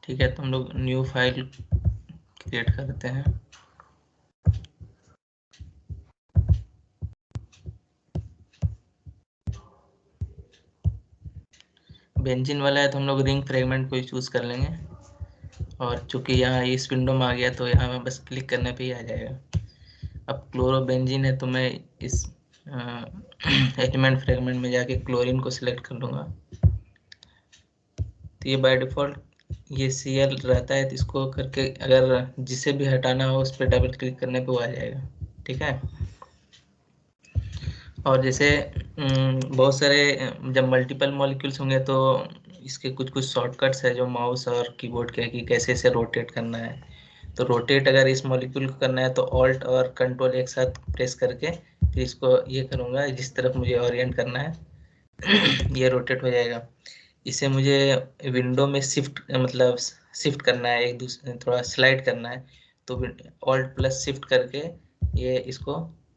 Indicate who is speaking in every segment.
Speaker 1: ठीक है, तो हम लोग न्यू फाइल क्रिएट करते हैं। बेंजीन वाला है तो हम लोग रिंग फ्रेगमेंट को ही चूज कर लेंगे, और चूंकि यहाँ इस विंडो में आ गया तो यहाँ में बस क्लिक करने पे ही आ जाएगा। अब क्लोरोबेंजीन है तो मैं इस एलिमेंट फ्रेगमेंट में जाके क्लोरीन को सिलेक्ट कर लूँगा। तो ये बाय डिफ़ॉल्ट ये Cl रहता है, तो इसको करके अगर जिसे भी हटाना हो उस पर डबल क्लिक करने पे वो आ जाएगा। ठीक है, और जैसे बहुत सारे जब मल्टीपल मॉलिक्यूल्स होंगे तो इसके कुछ कुछ शॉर्टकट्स है जो माउस और कीबोर्ड के, कि कैसे इसे रोटेट करना है। तो रोटेट अगर इस मॉलिक्यूल को करना है तो ऑल्ट और कंट्रोल एक साथ प्रेस करके फिर इसको ये करूँगा जिस तरफ मुझे ओरिएंट करना है ये रोटेट हो जाएगा। इसे मुझे विंडो में शिफ्ट मतलब शिफ्ट करना है, एक दूसरे थोड़ा स्लाइड करना है, तो ऑल्ट प्लस शिफ्ट करके ये इसको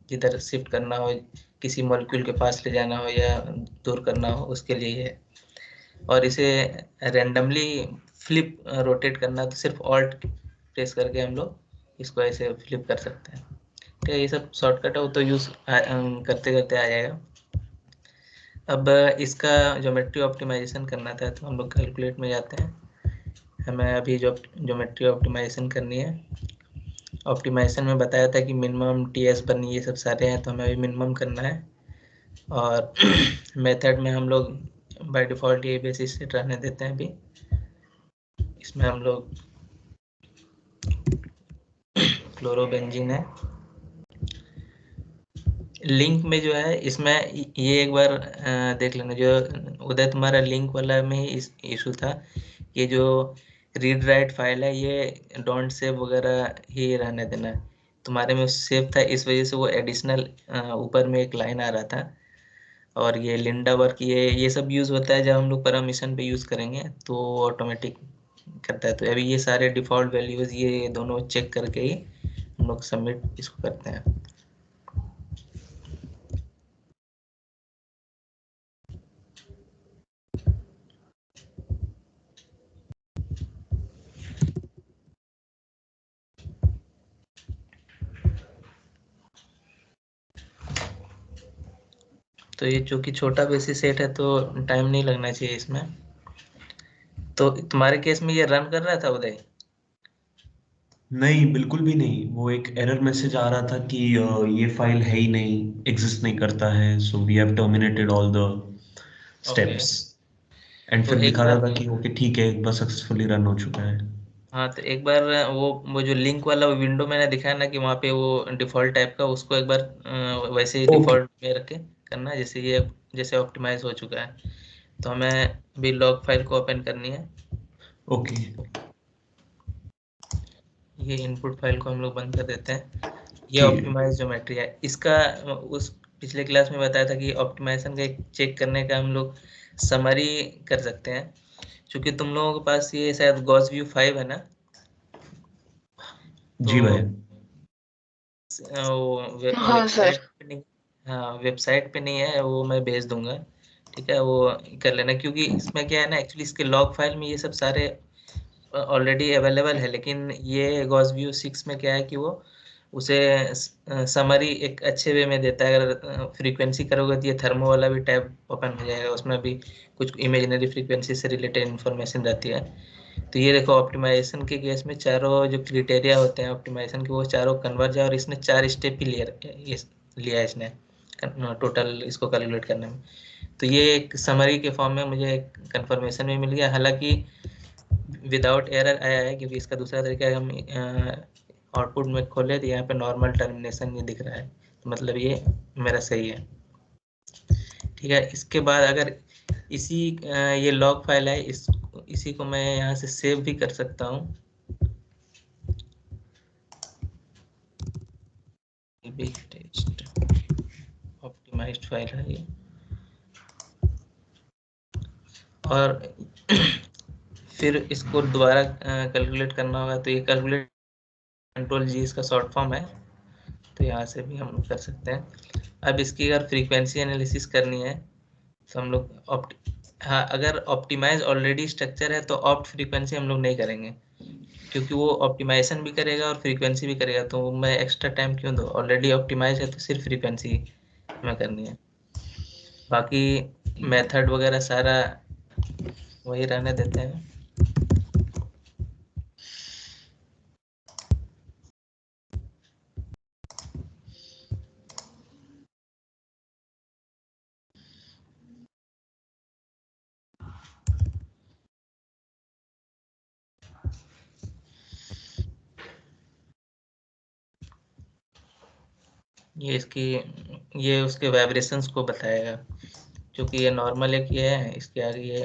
Speaker 1: जिधर शिफ्ट करना हो, किसी मॉलिक्यूल के पास ले जाना हो या दूर करना हो उसके लिए है। और इसे रैंडमली फ्लिप रोटेट करना तो सिर्फ ऑल्ट प्रेस करके हम लोग इसको ऐसे फ्लिप कर सकते हैं। ठीक है, ये सब शॉर्टकट है, वो तो यूज़ करते करते आ जाएगा। अब इसका ज्योमेट्री ऑप्टिमाइजेशन करना था तो हम लोग कैलकुलेट में जाते हैं। हमें अभी जो ज्योमेट्री ऑप्टिमाइजेशन करनी है, ऑप्टिमाइजेशन में बताया था कि मिनिमम TS बनी ये सब सारे हैं, तो हमें अभी मिनिमम करना है। और मेथड में हम लोग बाय डिफ़ॉल्ट ये बेसिस सेट रहने देते हैं। अभी इसमें हम लोग क्लोरोबेंजीन है, लिंक में जो है इसमें ये एक बार देख लेना, जो उदय तुम्हारा लिंक वाला में ही इशू था। ये जो रीड राइट फाइल है ये डोंट सेव वगैरह ही रहने देना है। तुम्हारे में सेव था, इस वजह से वो एडिशनल ऊपर में एक लाइन आ रहा था। और ये लिंडा वर्क ये सब यूज़ होता है जब हम लोग परमिशन पे यूज़ करेंगे तो ऑटोमेटिक करता है। तो अभी ये सारे डिफ़ॉल्ट वैल्यूज़ ये दोनों चेक करके ही हम लोग सबमिट इसको करते हैं। तो ये चूंकि छोटा बेसिस सेट है तो टाइम नहीं लगना चाहिए इसमें। तो तुम्हारे केस में ये रन कर रहा था उदय?
Speaker 2: नहीं, बिल्कुल भी नहीं। वो एक एरर मैसेज आ रहा था कि ये फाइल है ही नहीं, एग्जिस्ट नहीं करता है, so we have terminated all the
Speaker 1: okay,
Speaker 2: steps. And
Speaker 1: तो
Speaker 2: फिर
Speaker 1: एक
Speaker 2: दिखा रहा
Speaker 1: बार,
Speaker 2: था कि ओके ठीक है, एक बार सक्सेसफुली रन हो चुका है।
Speaker 1: हाँ तो एक बार वो जो लिंक वाला विंडो मैंने दिखाया ना कि वहाँ पे वो डिफ़ॉल्ट टाइप का, उसको एक बार वैसे ही
Speaker 2: ओके।
Speaker 1: डिफ़ॉल्ट में रख के करना, जैसे ये जैसे ऑप्टिमाइज हो चुका है। तो हमें भी लॉग फाइल को ओपन करनी है।
Speaker 2: ओके।
Speaker 1: ये इनपुट फाइल को हम लोग बंद कर देते हैं। ये
Speaker 2: ठीक है।
Speaker 1: ऑप्टिमाइज ज्योमेट्री है। इसका उस पिछले क्लास में बताया था कि ऑप्टिमाइजेशन का एक चेक करने का हम लोग समरी कर सकते हैं। क्योंकि तुम लोगों के पास ये शायद गॉस व्यू 5 है ना, तो
Speaker 2: जी भाई।
Speaker 1: वो
Speaker 3: हाँ सर।
Speaker 1: वेबसाइट पे नहीं, हाँ वेबसाइट पे नहीं है, वो मैं भेज दूंगा। ठीक है, वो कर लेना, क्योंकि इसमें क्या है ना, एक्चुअली इसके लॉग फाइल में ये सब सारे ऑलरेडी अवेलेबल है, लेकिन ये गॉस व्यू 6 में क्या है कि वो उसे समरी एक अच्छे वे में देता है। अगर फ्रीक्वेंसी करोगे तो ये थर्मो वाला भी टैब ओपन हो जाएगा, उसमें भी कुछ इमेजिनरी फ्रीक्वेंसी से रिलेटेड इन्फॉर्मेशन रहती है। तो ये देखो, ऑप्टिमाइजेशन के केस में चारों जो क्राइटेरिया होते हैं ऑप्टिमाइजेशन के वो चारों कन्वर्ज है, और इसने 4 स्टेप ही लिया इसने टोटल इसको कैलकुलेट करने में। तो ये एक समरी के फॉर्म में मुझे एक कंफर्मेशन भी मिल गया, हालांकि विदाउट एरर आया है, क्योंकि इसका दूसरा तरीका है, हम आउटपुट में खोले तो यहाँ पे नॉर्मल टर्मिनेशन ये दिख रहा है, तो मतलब ये मेरा सही है। ठीक है, इसके बाद अगर इसी ये लॉग फाइल है, इसी को मैं यहाँ से सेव भी कर सकता हूँ। ऑप्टिमाइज्ड फाइल है ये, और फिर इसको दोबारा कैलकुलेट करना होगा। तो ये कैलकुलेट कंट्रोल जी इसका शॉर्ट फॉर्म है, तो यहाँ से भी हम लोग कर सकते हैं। अब इसकी अगर फ्रीक्वेंसी एनालिसिस करनी है तो हम लोग हाँ, अगर ऑप्टिमाइज ऑलरेडी स्ट्रक्चर है तो ऑप्ट फ्रीक्वेंसी हम लोग नहीं करेंगे, क्योंकि वो ऑप्टिमाइजेशन भी करेगा और फ्रीक्वेंसी भी करेगा, तो मैं एक्स्ट्रा टाइम क्यों दूँ? ऑलरेडी ऑप्टिमाइज है तो सिर्फ फ्रीक्वेंसी हमें करनी है, बाकी मेथड वगैरह सारा वही रहने देते हैं। ये उसके वाइब्रेशंस को बताएगा, क्योंकि ये नॉर्मल एक ये है, इसके आगे ये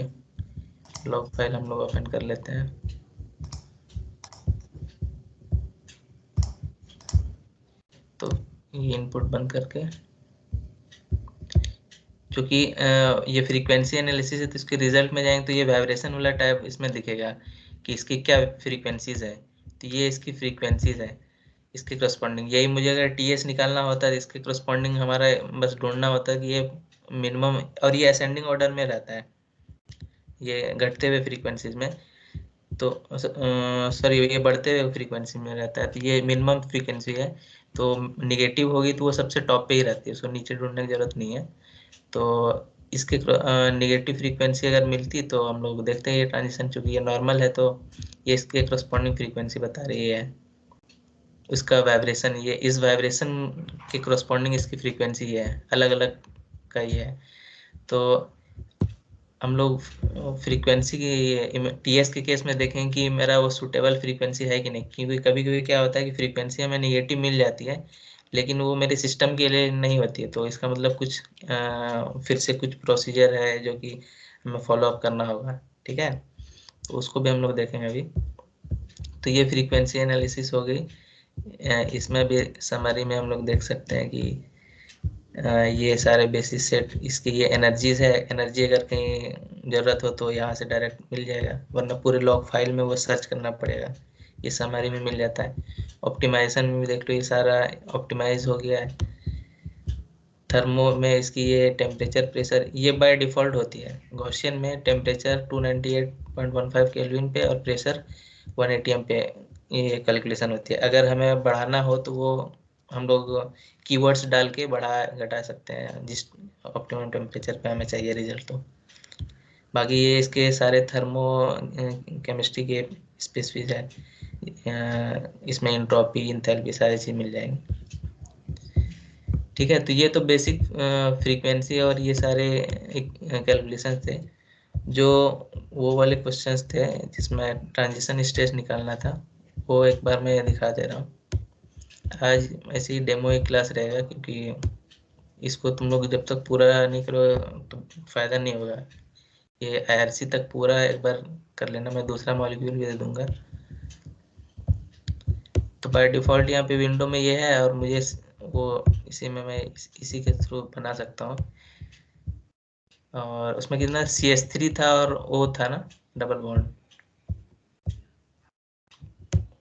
Speaker 1: लॉग फाइल हम लोग ओपन कर लेते हैं। तो ये इनपुट बंद करके, क्योंकि ये फ्रीक्वेंसी एनालिसिस है तो इसके रिजल्ट में जाएंगे तो ये वाइब्रेशन वाला टाइप इसमें दिखेगा कि इसकी क्या फ्रीक्वेंसीज है, तो ये इसकी फ्रीक्वेंसीज है, इसके करस्पॉन्डिंग। यही मुझे अगर टीएस निकालना होता है, इसके करस्पॉन्डिंग हमारा बस ढूंढना होता है कि ये मिनिमम, और ये असेंडिंग ऑर्डर में रहता है, ये घटते हुए फ्रीक्वेंसीज में, तो सॉरी ये बढ़ते हुए फ्रीक्वेंसी में रहता है, तो ये मिनिमम फ्रीक्वेंसी है, तो निगेटिव होगी तो वो सबसे टॉप पे ही रहती है, उसको नीचे ढूंढने की जरूरत नहीं है। तो इसके निगेटिव फ्रीक्वेंसी अगर मिलती तो हम लोग देखते हैं ये ट्रांजिशन, चूंकि ये नॉर्मल है तो ये इसके करस्पॉन्डिंग फ्रीक्वेंसी बता रही है, उसका वाइब्रेशन, ये इस वाइब्रेशन के करस्पॉन्डिंग इसकी फ्रीक्वेंसी है, अलग अलग का ये है। तो हम लोग फ्रीक्वेंसी की टीएस के केस में देखें कि मेरा वो सूटेबल फ्रीक्वेंसी है कि नहीं, क्योंकि कभी कभी क्या होता है कि फ्रीक्वेंसी हमें निगेटिव मिल जाती है लेकिन वो मेरे सिस्टम के लिए नहीं होती है, तो इसका मतलब कुछ फिर से कुछ प्रोसीजर है जो कि हमें फॉलो अप करना होगा, ठीक है, तो उसको भी हम लोग देखेंगे अभी। तो ये फ्रीक्वेंसी एनालिसिस हो गई। इसमें भी समरी में हम लोग देख सकते हैं कि ये सारे बेसिस सेट, इसकी ये एनर्जीज है, एनर्जी अगर कहीं ज़रूरत हो तो यहाँ से डायरेक्ट मिल जाएगा, वरना पूरे लॉग फाइल में वो सर्च करना पड़ेगा, ये समरी में मिल जाता है। ऑप्टिमाइजेशन में भी देख लो ये सारा ऑप्टिमाइज हो गया है। थर्मो में इसकी ये टेम्परेचर प्रेशर ये बाय डिफ़ॉल्ट होती है, गॉसियन में टेम्परेचर 298.15 केल्विन पे और प्रेशर 180 पे ये कैलकुलेशन होती है। अगर हमें बढ़ाना हो तो वो हम लोग कीवर्ड्स डाल के बढ़ा घटा सकते हैं जिस ऑप्टिमम टेम्परेचर पे हमें चाहिए रिजल्ट। तो बाकी ये इसके सारे थर्मो केमिस्ट्री के स्पेसिफिक है, इसमें इंट्रोपी इंथैल्पी सारी चीज़ मिल जाएंगी, ठीक है। तो ये तो बेसिक फ्रीक्वेंसी और ये सारे कैलकुलेशन थे, जो वो वाले क्वेश्चंस थे जिसमें ट्रांजिशन स्टेज निकालना था, वो एक बार मैं दिखा दे रहा हूँ। आज ऐसे ही डेमो एक क्लास रहेगा, क्योंकि इसको तुम लोग जब तक पूरा नहीं करो तो फ़ायदा नहीं होगा। ये आईआरसी तक पूरा एक बार कर लेना, मैं दूसरा मॉलिक्यूल भी दे दूंगा। तो बाय डिफ़ॉल्ट यहाँ पे विंडो में ये है, और मुझे वो इसी में मैं इसी के थ्रू बना सकता हूँ। और उसमें कितना CH3 था और O था ना, डबल बॉन्ड,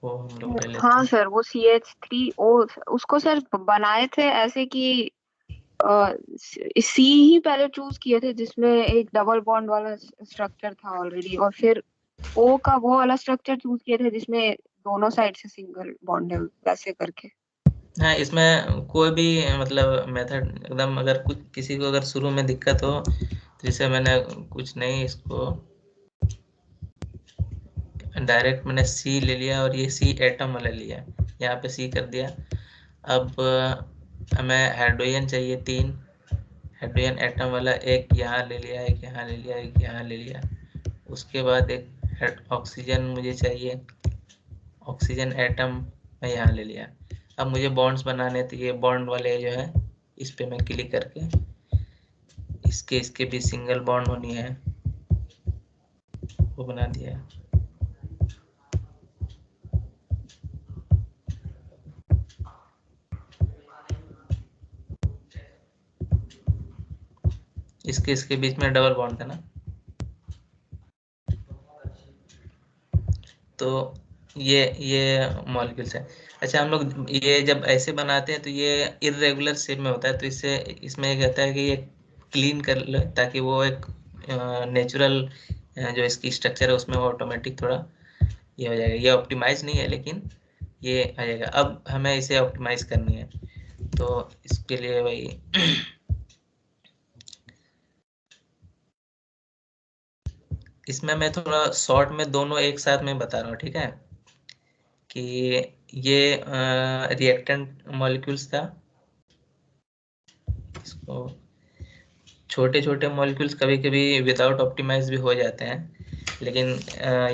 Speaker 1: वो हम लोग ले लेते
Speaker 2: हाँ
Speaker 1: हैं।
Speaker 2: सर, वो CH3O उसको सर बनाए थे ऐसे कि सी ही पहले चूज किए थे जिसमें एक डबल बॉन्ड वाला स्ट्रक्चर था ऑलरेडी, और फिर ओ का वो वाला स्ट्रक्चर चूज किए थे जिसमें दोनों साइड से सिंगल बॉन्ड है, वैसे करके।
Speaker 1: हाँ, इसमें कोई भी मतलब मेथड एकदम, अगर कुछ किसी को अगर शुरू में दिक्कत हो तो जैसे मैंने कुछ नहीं, इसको डायरेक्ट मैंने सी ले लिया और ये सी एटम वाला लिया, यहाँ पे सी कर दिया। अब हमें हाइड्रोजन चाहिए 3, हाइड्रोजन एटम वाला एक यहाँ ले लिया, एक यहाँ ले लिया, एक यहाँ ले लिया। उसके बाद एक ऑक्सीजन मुझे चाहिए, ऑक्सीजन एटम मैं यहाँ ले लिया। अब मुझे बॉन्ड्स बनाने, तो ये बॉन्ड वाले जो है इस पे मैं क्लिक करके इसके भी सिंगल बॉन्ड होनी है, वो बना दिया। इसके बीच में डबल बॉन्ड था ना, तो ये मॉलिक्यूल्स है। अच्छा, हम लोग ये जब ऐसे बनाते हैं तो ये इर्रेगुलर शेप में होता है, तो इससे इसमें कहता है कि ये क्लीन कर लो ताकि वो एक नेचुरल जो इसकी स्ट्रक्चर है उसमें ऑटोमेटिक थोड़ा ये हो जाएगा। ये ऑप्टिमाइज नहीं है लेकिन ये आ जाएगा। अब हमें इसे ऑप्टिमाइज करनी है तो इसके लिए भाई इसमें मैं थोड़ा शॉर्ट में दोनों एक साथ में बता रहा हूँ, ठीक है। कि ये रिएक्टेंट मॉलिक्यूल्स था, इसको छोटे छोटे मॉलिक्यूल्स कभी कभी विदाउट ऑप्टिमाइज भी हो जाते हैं, लेकिन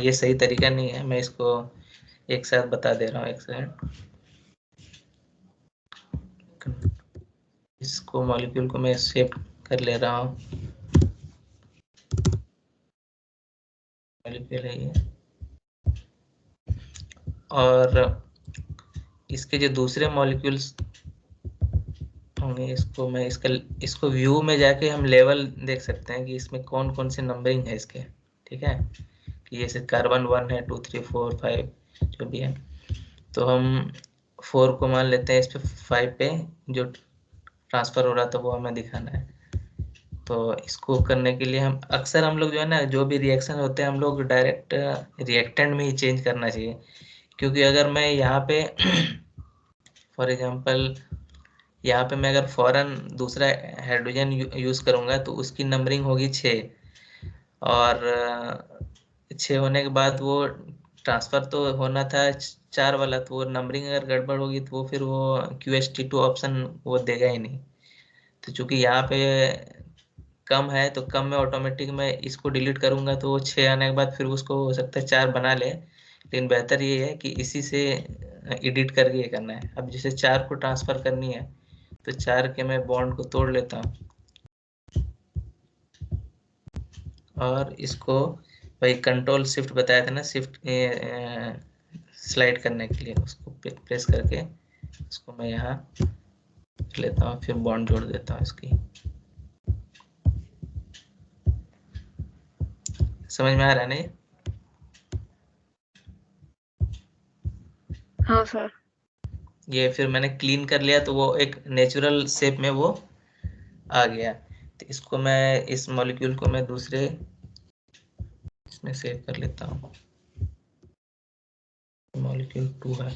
Speaker 1: ये सही तरीका नहीं है। मैं इसको एक साथ बता दे रहा हूँ, एक सेकंड। इसको मॉलिक्यूल को मैं शिफ्ट कर ले रहा हूँ, मॉलिक्यूल है ये। और इसके जो दूसरे मॉलिक्यूल्स होंगे, इसको मैं इसको व्यू में जाके हम लेवल देख सकते हैं कि इसमें कौन कौन से नंबरिंग है इसके, ठीक है। कि जैसे कार्बन 1 है, 2 3 4 5 जो भी है, तो हम 4 को मान लेते हैं, इस पे 5 पे जो ट्रांसफर हो रहा था वो हमें दिखाना है। तो इसको करने के लिए हम लोग जो है ना, जो भी रिएक्शन होते हैं हम लोग डायरेक्ट रिएक्टेंट में ही चेंज करना चाहिए। क्योंकि अगर मैं यहाँ पे फॉर एग्जांपल यहाँ पे मैं अगर फॉरन दूसरा हाइड्रोजन यूज करूंगा तो उसकी नंबरिंग होगी 6, और 6 होने के बाद वो ट्रांसफर तो होना था 4 वाला, तो वो नंबरिंग अगर गड़बड़ होगी तो वो फिर वो QST2 ऑप्शन वो देगा ही नहीं। तो चूंकि यहाँ पे कम है तो कम में ऑटोमेटिक मैं इसको डिलीट करूंगा तो वो 6 आने के बाद फिर उसको हो सकता है 4 बना ले, लेकिन बेहतर ये है कि इसी से एडिट करके ये करना है। अब जैसे 4 को ट्रांसफर करनी है तो 4 के मैं बॉन्ड को तोड़ लेता हूँ और इसको भाई कंट्रोल शिफ्ट बताया था ना, शिफ्ट स्लाइड करने के लिए उसको प्रेस करके उसको मैं यहाँ लेता हूँ, फिर बॉन्ड जोड़ देता हूँ इसकी। समझ में आ रहा है ना ये?
Speaker 2: हाँ सर।
Speaker 1: ये फिर मैंने क्लीन कर लिया तो वो एक नेचुरल शेप में वो आ गया। तो इसको मैं इस मॉलिक्यूल को मैं दूसरे इसमें सेव कर लेता हूँ, मॉलिक्यूल 2 है।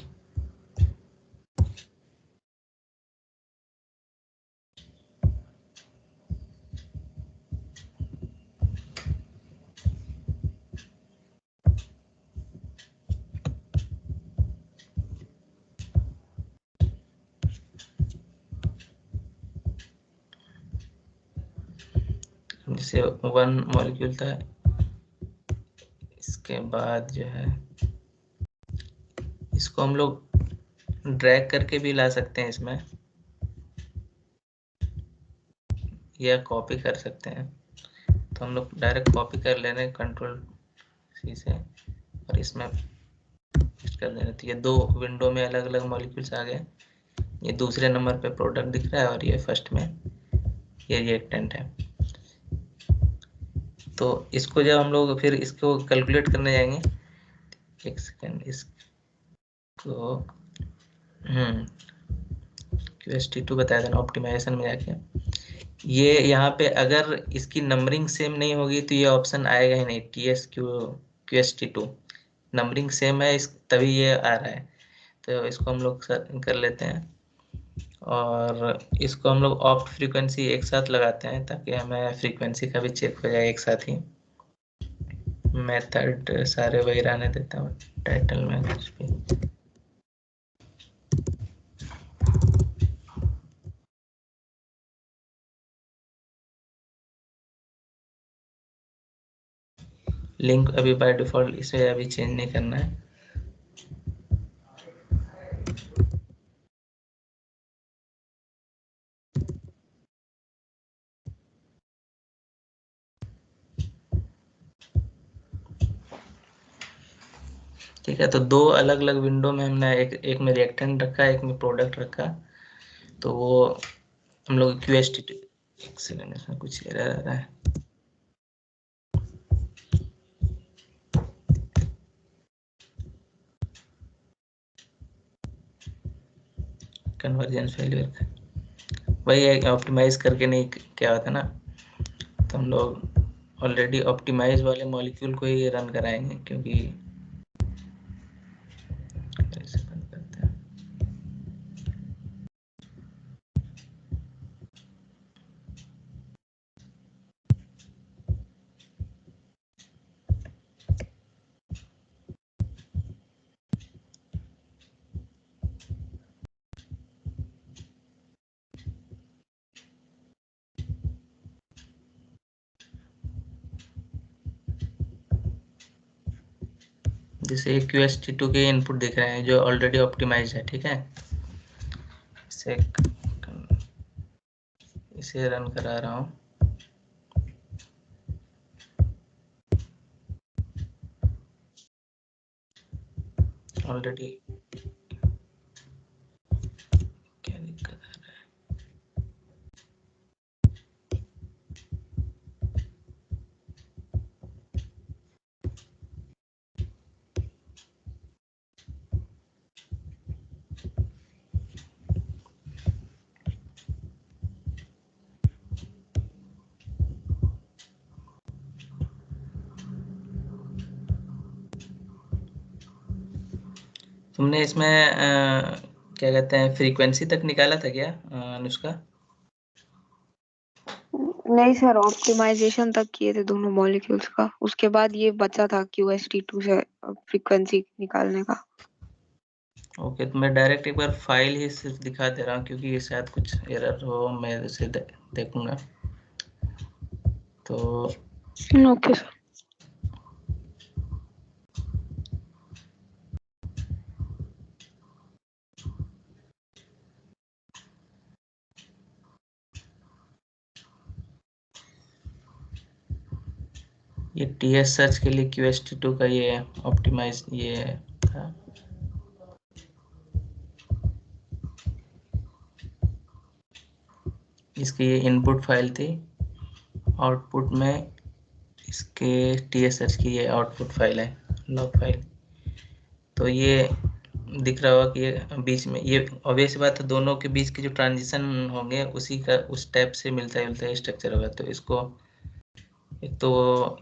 Speaker 1: जैसे 1 मॉलिक्यूल था, इसके बाद जो है इसको हम लोग ड्रैग करके भी ला सकते हैं इसमें, या कॉपी कर सकते हैं। तो हम लोग डायरेक्ट कॉपी कर ले रहे हैं कंट्रोल सी से, और इसमें पेस्ट कर देना। तो ये 2 विंडो में अलग अलग मॉलिक्यूल्स आ गए। ये दूसरे नंबर पे प्रोडक्ट दिख रहा है और ये फर्स्ट में ये रिएक्टेंट है। तो इसको जब हम लोग फिर इसको कैलकुलेट करने जाएंगे, एक सेकेंड, इसको QST2 बताया था ना ऑप्टिमाइजेशन में जाके। ये यहाँ पे अगर इसकी नंबरिंग सेम नहीं होगी तो ये ऑप्शन आएगा ही नहीं, QST2 नंबरिंग सेम है इस तभी ये आ रहा है। तो इसको हम लोग कर लेते हैं और इसको हम लोग ऑप्ट फ्रीक्वेंसी एक साथ लगाते हैं ताकि हमें फ्रीक्वेंसी का भी चेक हो जाए एक साथ ही। मेथड सारे वही रहने देता हूँ, टाइटल में कुछ भी। लिंक अभी बाय डिफॉल्ट इसे अभी चेंज नहीं करना है। ठीक है, तो 2 अलग अलग विंडो में हमने एक में रिएक्टेंट रखा, एक में प्रोडक्ट रखा। तो वो हम लोग QST, एक सेकंड इसमें कुछ एरर आ रहा है। कन्वर्जन फेलियर वही है, ऑप्टिमाइज करके नहीं क्या होता ना। तो हम लोग ऑलरेडी ऑप्टिमाइज वाले मॉलिक्यूल को ही रन कराएंगे, क्योंकि ऐसे बंद करते हैं। जैसे QST2 के इनपुट दिख रहे हैं जो ऑलरेडी ऑप्टिमाइज है, ठीक है। इसे रन करा रहा हूँ। ऑलरेडी क्या दिक्कत है? तुमने इसमें क्या कहते हैं, फ्रीक्वेंसी तक निकाला था क्या अनुष्का?
Speaker 2: नहीं सर, ऑप्टिमाइजेशन तक किए थे दोनों मॉलिक्यूल्स का, उसके बाद ये बचा था QST2 से फ्रीक्वेंसी निकालने का।
Speaker 1: ओके, तो मैं डायरेक्ट एक बार फाइल ही सिर्फ दिखा दे रहा हूँ, क्योंकि ये शायद कुछ एरर हो, मैं इसे देखूंगा। तो
Speaker 2: ओके सर।
Speaker 1: ये TS सर्च के लिए QST2 का ये ऑप्टिमाइज ये था। इसकी ये इनपुट फाइल थी, आउटपुट में इसके TS सर्च की ये आउटपुट फाइल है, लॉग फाइल। तो ये दिख रहा होगा कि ये बीच में, ये ऑब्वियस बात है, दोनों के बीच के जो ट्रांजिशन होंगे उसी का उस टाइप से मिलता जुलता स्ट्रक्चर होगा। तो इसको एक तो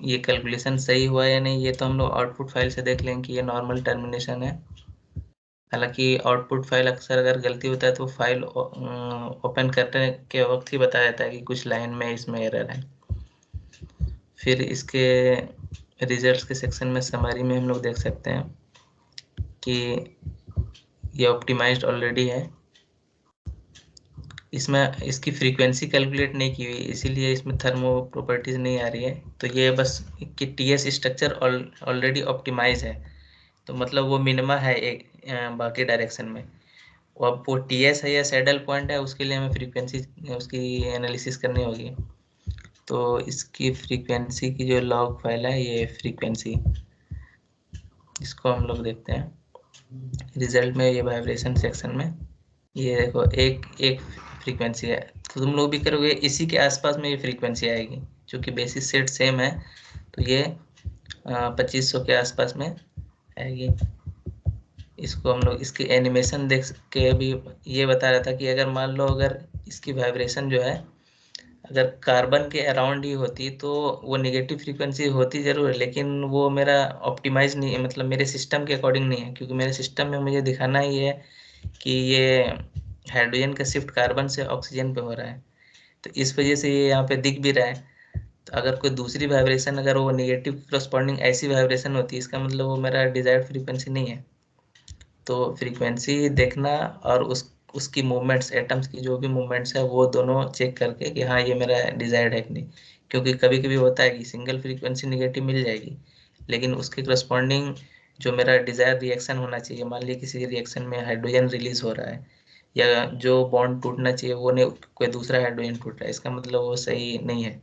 Speaker 1: ये कैलकुलेशन सही हुआ या नहीं, ये तो हम लोग आउटपुट फाइल से देख लेंगे कि ये नॉर्मल टर्मिनेशन है। हालांकि आउटपुट फाइल अक्सर अगर गलती होता है तो फाइल ओपन करने के वक्त ही बता देता है कि कुछ लाइन में इसमें एरर है। फिर इसके रिजल्ट्स के सेक्शन में समरी में हम लोग देख सकते हैं कि ये ऑप्टिमाइज्ड ऑलरेडी है। इसमें इसकी फ्रीक्वेंसी कैलकुलेट नहीं की हुई, इसीलिए इसमें थर्मो प्रॉपर्टीज नहीं आ रही है। तो ये बस कि TS स्ट्रक्चर ऑलरेडी ऑप्टिमाइज है, तो मतलब वो मिनिमा है एक बाकी डायरेक्शन में। अब वो TS है या सैडल पॉइंट है, उसके लिए हमें फ्रीक्वेंसी उसकी एनालिसिस करनी होगी। तो इसकी फ्रीक्वेंसी की जो लॉग फाइल है, ये फ्रीक्वेंसी, इसको हम लोग देखते हैं रिजल्ट में। ये वाइब्रेशन सेक्शन में ये देखो एक एक फ्रीक्वेंसी है, तो तुम लोग भी करोगे इसी के आसपास में ये फ्रीक्वेंसी आएगी, क्योंकि बेसिस सेट सेम है। तो ये 2500 के आसपास में आएगी। इसको हम लोग इसकी एनिमेशन देख के भी ये बता रहा था कि अगर मान लो अगर इसकी वाइब्रेशन जो है अगर कार्बन के अराउंड ही होती तो वो नेगेटिव फ्रीक्वेंसी होती जरूर है, लेकिन वो मेरा ऑप्टिमाइज नहीं है, मतलब मेरे सिस्टम के अकॉर्डिंग नहीं है, क्योंकि मेरे सिस्टम में मुझे दिखाना ही है कि ये हाइड्रोजन का शिफ्ट कार्बन से ऑक्सीजन पे हो रहा है। तो इस वजह से ये यहाँ पे दिख भी रहा है। तो अगर कोई दूसरी वाइब्रेशन, अगर वो नेगेटिव करस्पॉन्डिंग ऐसी वाइब्रेशन होती है, इसका मतलब वो मेरा डिजायर्ड फ्रीक्वेंसी नहीं है। तो फ्रीक्वेंसी देखना और उसकी मूवमेंट्स, एटम्स की जो भी मूवमेंट्स है, वो दोनों चेक करके कि हाँ ये मेरा डिजायर्ड है कि नहीं। क्योंकि कभी कभी होता है कि सिंगल फ्रीक्वेंसी निगेटिव मिल जाएगी, लेकिन उसके करस्पॉन्डिंग जो मेरा डिजायर रिएक्शन होना चाहिए, मान लीजिए किसी रिएक्शन में हाइड्रोजन रिलीज हो रहा है या जो बॉन्ड टूटना चाहिए वो नहीं, कोई दूसरा हाइड्रोजन टूट रहा है, इसका मतलब वो सही नहीं है,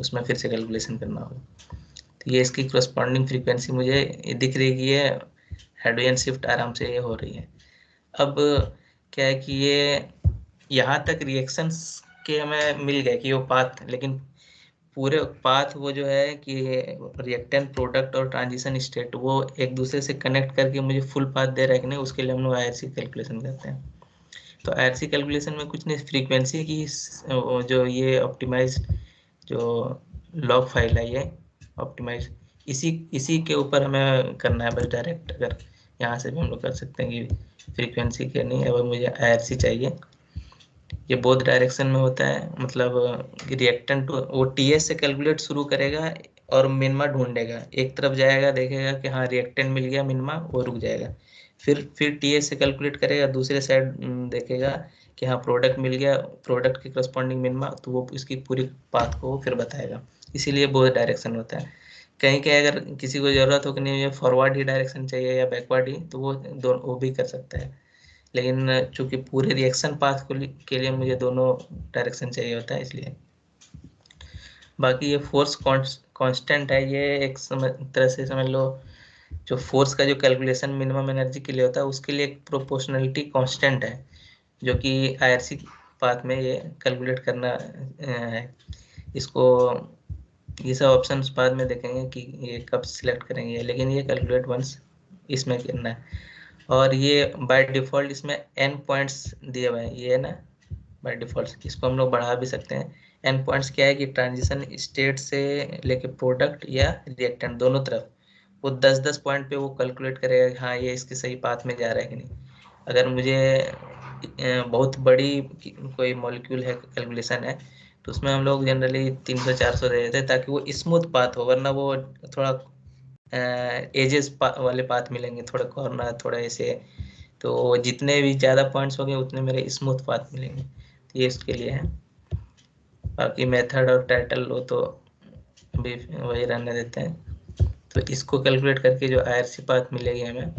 Speaker 1: उसमें फिर से कैलकुलेशन करना होगा। तो ये इसकी करस्पॉन्डिंग फ्रीक्वेंसी मुझे दिख रही है कि ये हाइड्रोजन शिफ्ट आराम से ये हो रही है। अब क्या है कि ये यहाँ तक रिएक्शंस के हमें मिल गया कि वो पाथ, लेकिन पूरे पाथ वो जो है कि रिएक्टेंट, प्रोडक्ट और ट्रांजिशन स्टेट वो एक दूसरे से कनेक्ट करके मुझे फुल पाथ दे रहा है कि नहीं, उसके लिए हम लोग IRC कैलकुलेशन करते हैं। तो IRC कैलकुलेशन में कुछ नहीं, फ्रीक्वेंसी की जो ये ऑप्टिमाइज जो लॉग फाइल है ये ऑप्टिमाइज, इसी के ऊपर हमें करना है बस डायरेक्ट। अगर यहाँ से भी हम लोग कर सकते हैं कि फ्रीक्वेंसी के नहीं, अब मुझे IRC चाहिए। ये बोथ डायरेक्शन में होता है, मतलब रिएक्टेंट वो TS से कैलकुलेट शुरू करेगा और मिनिमा ढूंढेगा, एक तरफ जाएगा देखेगा कि हाँ रिएक्टेंट मिल गया मिनिमा, वो रुक जाएगा। फिर TS से कैलकुलेट करेगा, दूसरे साइड देखेगा कि हाँ प्रोडक्ट मिल गया, प्रोडक्ट के करस्पॉन्डिंग मिनिमा, तो वो इसकी पूरी पाथ को फिर बताएगा। इसीलिए बोथ डायरेक्शन होता है। कहीं कहीं अगर किसी को जरूरत हो कि नहीं मुझे फॉरवर्ड ही डायरेक्शन चाहिए या बैकवर्ड ही, तो वो दोनों वो भी कर सकता है। लेकिन चूंकि पूरे रिएक्शन पाथ के लिए मुझे दोनों डायरेक्शन चाहिए होता है, इसलिए। बाकी ये फोर्स कांस्टेंट है, ये एक तरह से समझ लो, जो फोर्स का जो कैलकुलेशन मिनिमम एनर्जी के लिए होता है उसके लिए एक प्रोपोर्शनलिटी कांस्टेंट है, जो कि IRC पाथ में ये कैलकुलेट करना है। इसको ये सब ऑप्शन बाद में देखेंगे कि ये कब सिलेक्ट करेंगे, लेकिन ये कैलकुलेट वंस इसमें करना है। और ये बाय डिफॉल्ट इसमें n पॉइंट्स दिए हुए हैं, ये है ना बाय डिफॉल्ट। इसको हम लोग बढ़ा भी सकते हैं। n पॉइंट्स क्या है कि ट्रांजिशन स्टेट से लेके प्रोडक्ट या रिएक्टेंट दोनों तरफ वो 10-10 पॉइंट पे वो कैलकुलेट करेगा कि हाँ ये इसके सही पाथ में जा रहा है कि नहीं। अगर मुझे बहुत बड़ी कोई मॉलिक्यूल है कैलकुलेशन है, तो उसमें हम लोग जनरली 300-400 दे देते हैं ताकि वो स्मूथ पाथ हो, वरना वो थोड़ा एजेस वाले पाथ मिलेंगे, थोड़ा कॉर्नर थोड़ा ऐसे, तो जितने भी ज़्यादा पॉइंट्स होंगे उतने मेरे स्मूथ पाथ मिलेंगे, तो ये इसके लिए है। बाकी मेथड और टाइटल वो तो अभी वही रहने देते हैं। तो इसको कैलकुलेट करके जो IRC पाथ मिलेगी हमें,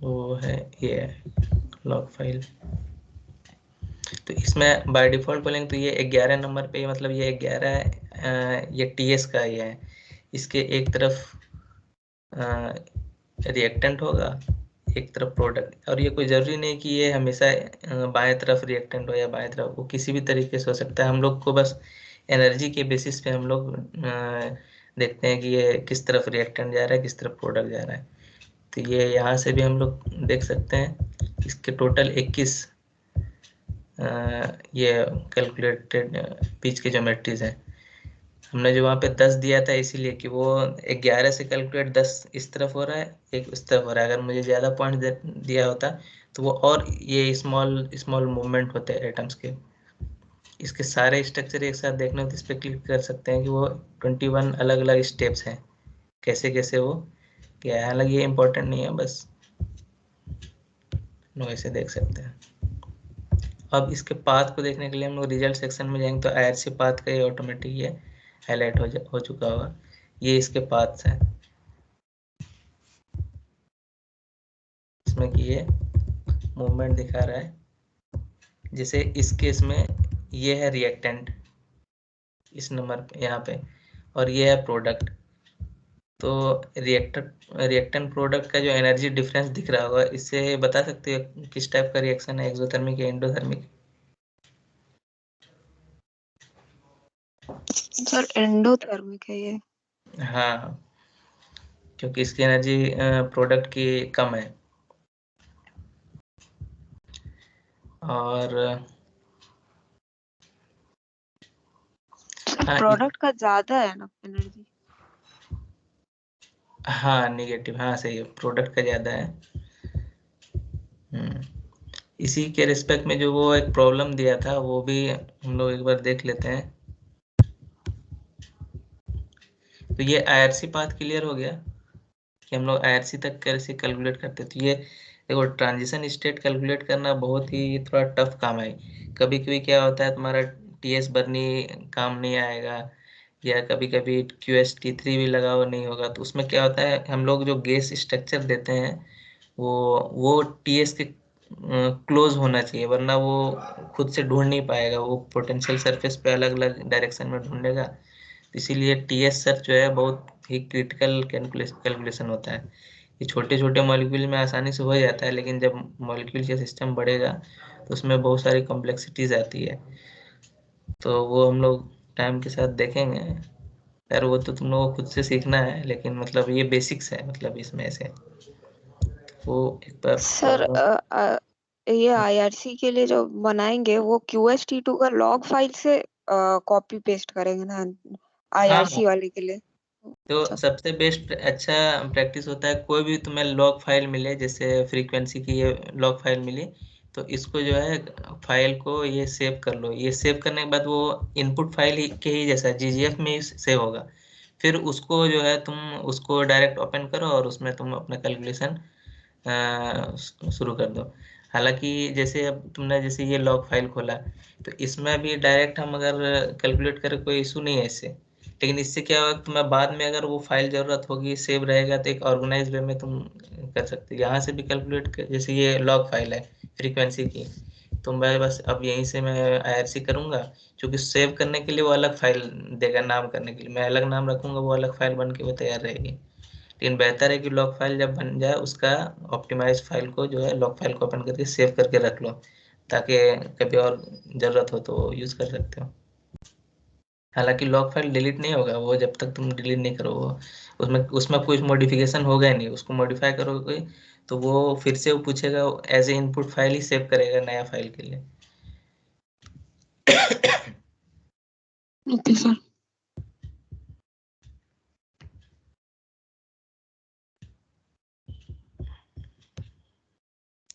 Speaker 1: वो है ये लॉग फाइल। तो इसमें बाय डिफॉल्ट बोलेंगे तो ये 11 नंबर पे, मतलब ये 11 है, ये TS का ये है। इसके एक तरफ रिएक्टेंट होगा, एक तरफ प्रोडक्ट, और ये कोई ज़रूरी नहीं कि ये हमेशा बाएं तरफ रिएक्टेंट हो या बाएं तरफ, वो किसी भी तरीके से हो सकता है। हम लोग को बस एनर्जी के बेसिस पे हम लोग देखते हैं कि ये किस तरफ रिएक्टेंट जा रहा है, किस तरफ प्रोडक्ट जा रहा है। तो ये यहाँ से भी हम लोग देख सकते हैं। इसके टोटल 21 ये कैलकुलेटेड पिच के ज्योमेट्रीज हैं। हमने जो वहाँ पे 10 दिया था इसीलिए कि वो 11 से कैलकुलेट 10 इस तरफ हो रहा है, एक उस तरफ हो रहा है। अगर मुझे ज़्यादा पॉइंट दिया होता तो वो और ये स्मॉल स्मॉल मूवमेंट होते हैं एटम्स के। इसके सारे स्ट्रक्चर एक साथ देखना हो तो इस पर क्लिक कर सकते हैं कि वो 21 अलग अलग स्टेप्स हैं, कैसे कैसे वो क्या है। हालांकि ये इम्पोर्टेंट नहीं है, बस लोग ऐसे देख सकते हैं। अब इसके पाथ को देखने के लिए हम लोग रिजल्ट सेक्शन में जाएंगे तो IRC पाथ का ये ऑटोमेटिक ये हाईलाइट हो चुका होगा। ये इसके पाथ्स हैं, इसमें कि ये मूवमेंट दिखा रहा है। जैसे इस केस में ये है रिएक्टेंट इस नंबर पे यहाँ पे, और ये है प्रोडक्ट। तो रिएक्टेंट प्रोडक्ट का जो एनर्जी डिफरेंस दिख रहा होगा, इससे बता सकते हो किस टाइप का रिएक्शन है, एक्सोथर्मिक या एंडोथर्मिक?
Speaker 2: सर एंडोथर्मिक है ये।
Speaker 1: हाँ, क्योंकि इसकी एनर्जी प्रोडक्ट की कम है। और हाँ
Speaker 2: प्रोडक्ट का ज्यादा है ना एनर्जी।
Speaker 1: हाँ निगेटिव, हाँ सही है, प्रोडक्ट का ज़्यादा है। इसी के रिस्पेक्ट में जो वो एक प्रॉब्लम दिया था वो भी हम लोग एक बार देख लेते हैं। तो ये IRC पाथ क्लियर हो गया कि हम लोग IRC तक कैसे कैलकुलेट करते। तो ये देखो, ट्रांजिशन स्टेट कैलकुलेट करना बहुत ही थोड़ा टफ काम है। कभी कभी क्या होता है तुम्हारा TS बर्नी काम नहीं आएगा, या कभी कभी QS T3 भी लगा हुआ नहीं होगा, तो उसमें क्या होता है हम लोग जो गैस स्ट्रक्चर देते हैं वो TS के क्लोज होना चाहिए, वरना वो खुद से ढूंढ नहीं पाएगा, वो पोटेंशियल सरफेस पे अलग अलग डायरेक्शन में ढूंढेगा। इसीलिए TS सर्च जो है बहुत ही क्रिटिकल कैलकुलेशन होता है। ये छोटे छोटे मॉलिक्यूल में आसानी से हो जाता है, लेकिन जब मॉलिक्यूल का सिस्टम बढ़ेगा तो उसमें बहुत सारी कॉम्प्लेक्सिटीज आती है। तो वो हम लोग टाइम के साथ देखेंगे। यार वो तो तुम लोगों को खुद से सीखना है, लेकिन मतलब ये बेसिक्स है, मतलब इसमें से वो एक बार
Speaker 2: सर
Speaker 1: प्रॉब्लम।
Speaker 2: ये आईआरसी के लिए जो बनाएंगे वो QST2 का लॉग फाइल से कॉपी पेस्ट करेंगे ना,
Speaker 1: हाँ
Speaker 2: आईआरसी वाले के लिए।
Speaker 1: तो
Speaker 2: अच्छा।
Speaker 1: सबसे बेस्ट अच्छा प्रैक्टिस होता है, कोई भी तुम्हें लॉग फाइल मिले, जैसे फ्रीक्वेंसी की ये लॉग फाइल मिली, तो इसको जो है फाइल को ये सेव कर लो। ये सेव करने के बाद वो इनपुट फाइल ही के ही जैसा GGF में ही सेव होगा। फिर उसको जो है तुम उसको डायरेक्ट ओपन करो और उसमें तुम अपना कैलकुलेशन शुरू कर दो। हालांकि जैसे अब तुमने जैसे ये लॉग फाइल खोला, तो इसमें भी डायरेक्ट हम अगर कैलकुलेट करें कोई इशू नहीं है इससे। लेकिन इससे क्या होगा, तुम्हें बाद में अगर वो फाइल जरूरत होगी, सेव रहेगा, तो एक ऑर्गेनाइज वे में तुम कर सकते हो। यहाँ से भी कैलकुलेट कर, जैसे ये लॉग फाइल है फ्रीक्वेंसी की, तो मैं बस अब यहीं से मैं IRC करूँगा। क्योंकि सेव करने के लिए वो अलग फाइल देगा, नाम करने के लिए मैं अलग नाम रखूँगा, वो अलग फाइल बन के वो तैयार रहेगी। लेकिन बेहतर है कि लॉग फाइल जब बन जाए, उसका ऑप्टिमाइज फाइल को जो है लॉग फाइल को ओपन करके सेव करके रख लो, ताकि कभी और ज़रूरत हो तो यूज़ कर सकते हो। हालांकि लॉग फाइल डिलीट नहीं होगा वो, जब तक तुम डिलीट नहीं करो वो, उसमें उसमें कुछ मॉडिफिकेशन होगा ही नहीं। उसको मॉडिफाई करोगे तो वो फिर से वो पूछेगा, एज ए इनपुट फाइल ही सेव करेगा नया फाइल के लिए।
Speaker 2: Okay sir.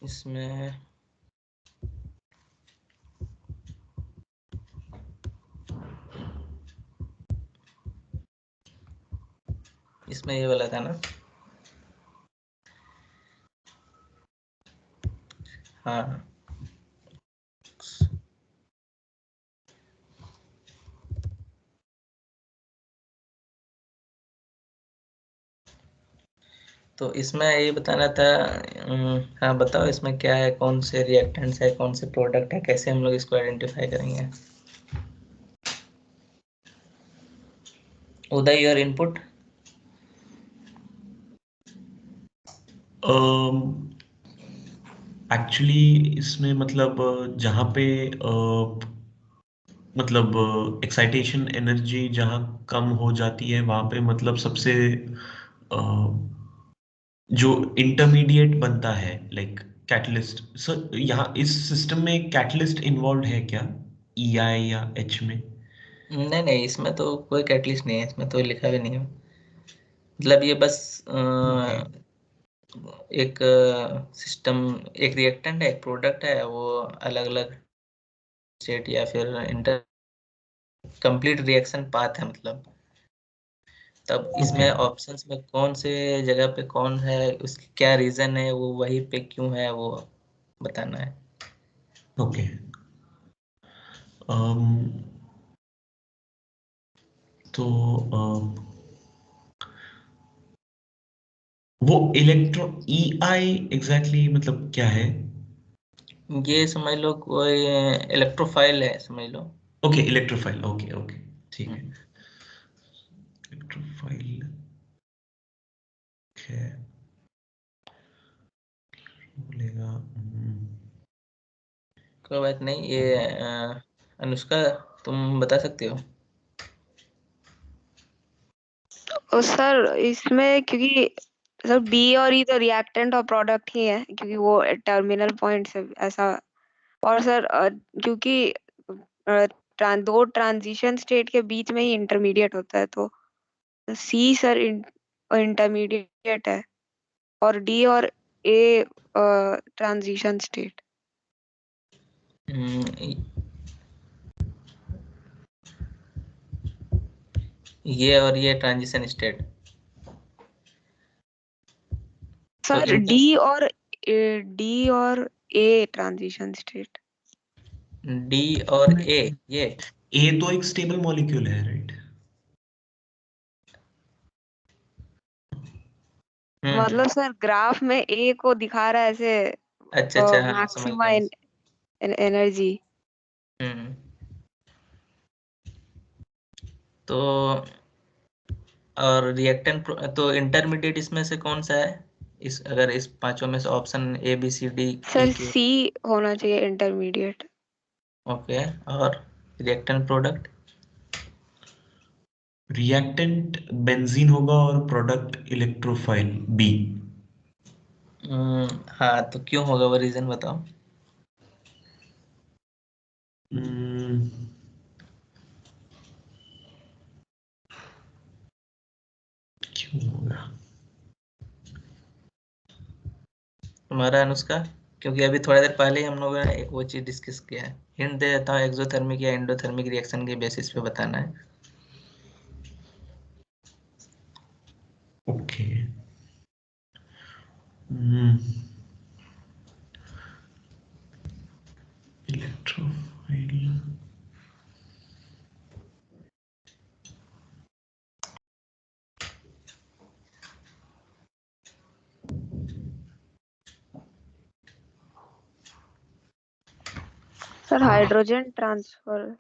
Speaker 1: इसमें इसमें ये वाला था ना। हाँ, तो इसमें ये बताना था। हाँ बताओ, इसमें क्या है, कौन से रिएक्टेंट्स है, कौन से प्रोडक्ट है, कैसे हम लोग इसको आइडेंटिफाई करेंगे। उदय, योर इनपुट।
Speaker 3: एक्चुअली इसमें मतलब जहाँ पे मतलब एक्साइटेशन एनर्जी जहाँ कम हो जाती है वहाँ पे मतलब सबसे अ, जो इंटरमीडिएट बनता है लाइक कैटलिस्ट। सर यहाँ इस सिस्टम में कैटलिस्ट इन्वॉल्व है क्या, EI या H में?
Speaker 1: नहीं नहीं, इसमें तो कोई कैटलिस्ट नहीं है, इसमें तो लिखा भी नहीं है। मतलब ये बस
Speaker 3: ओके
Speaker 1: एक सिस्टम, एक रिएक्टेंट है, एक प्रोडक्ट है, वो अलग अलग स्टेट या फिर इंटर कंप्लीट रिएक्शन पाथ है मतलब। तब
Speaker 3: ओके
Speaker 1: इसमें ऑप्शंस में कौन से जगह पे कौन है, उसकी क्या रीजन है, वो वहीं पे क्यों है, वो बताना है।
Speaker 3: ओके। तो वो इलेक्ट्रो EI एग्जैक्टली मतलब क्या है?
Speaker 1: ये समझ लो कोई इलेक्ट्रोफाइल है, समझ लो।
Speaker 3: ओके इलेक्ट्रोफाइल, ओके ओके ठीक है।
Speaker 1: हम्म,
Speaker 3: इलेक्ट्रोफाइल है बोलेगा।
Speaker 1: कोई बात नहीं, ये अनुष्का, तुम बता सकते हो।
Speaker 2: और सर इसमें क्योंकि सर बी और ई तो रिएक्टेंट और प्रोडक्ट ही है, क्योंकि वो टर्मिनल पॉइंट से ऐसा। और सर क्योंकि दो ट्रांजिशन स्टेट के बीच में ही इंटरमीडिएट होता है, तो सी सर इंटरमीडिएट है, और डी और ए ट्रांजिशन स्टेट।
Speaker 1: हम्म, ये और ये ट्रांजिशन स्टेट। तो
Speaker 2: सर
Speaker 1: इनका
Speaker 2: डी और ए ट्रांजिशन स्टेट।
Speaker 1: D और A, ये
Speaker 3: ए तो एक स्टेबल मॉलिक्यूल है राइट?
Speaker 1: हम्म।
Speaker 2: मतलब सर ग्राफ में ए को दिखा रहा है ऐसे
Speaker 1: अच्छा अच्छा, हाँ समझ
Speaker 2: मैक्सिमा
Speaker 1: गया।
Speaker 2: एनर्जी।
Speaker 1: हम्म। तो और रिएक्टेंट, तो इंटरमीडिएट इसमें से कौन सा है, इस अगर इस पांचों में से option A B C D E
Speaker 2: sir
Speaker 1: K।
Speaker 2: सी होना चाहिए इंटरमीडिएट।
Speaker 1: ओके, और रिएक्टेंट प्रोडक्ट।
Speaker 3: रिएक्टेंट बेंजीन होगा और प्रोडक्ट इलेक्ट्रोफाइल बी।
Speaker 1: हाँ, तो क्यों होगा वो, रीजन बताओ।
Speaker 3: क्यों होगा?
Speaker 1: तुम्हारा अनुष्का, क्योंकि अभी थोड़ी देर पहले ही हम लोगों ने एक वो चीज डिस्कस किया है। हिंट दे देता हूँ, एक्सोथर्मिक या एंडोथर्मिक रिएक्शन के बेसिस पे बताना है।
Speaker 3: Okay. Electrophile.
Speaker 2: Sir hydrogen transfer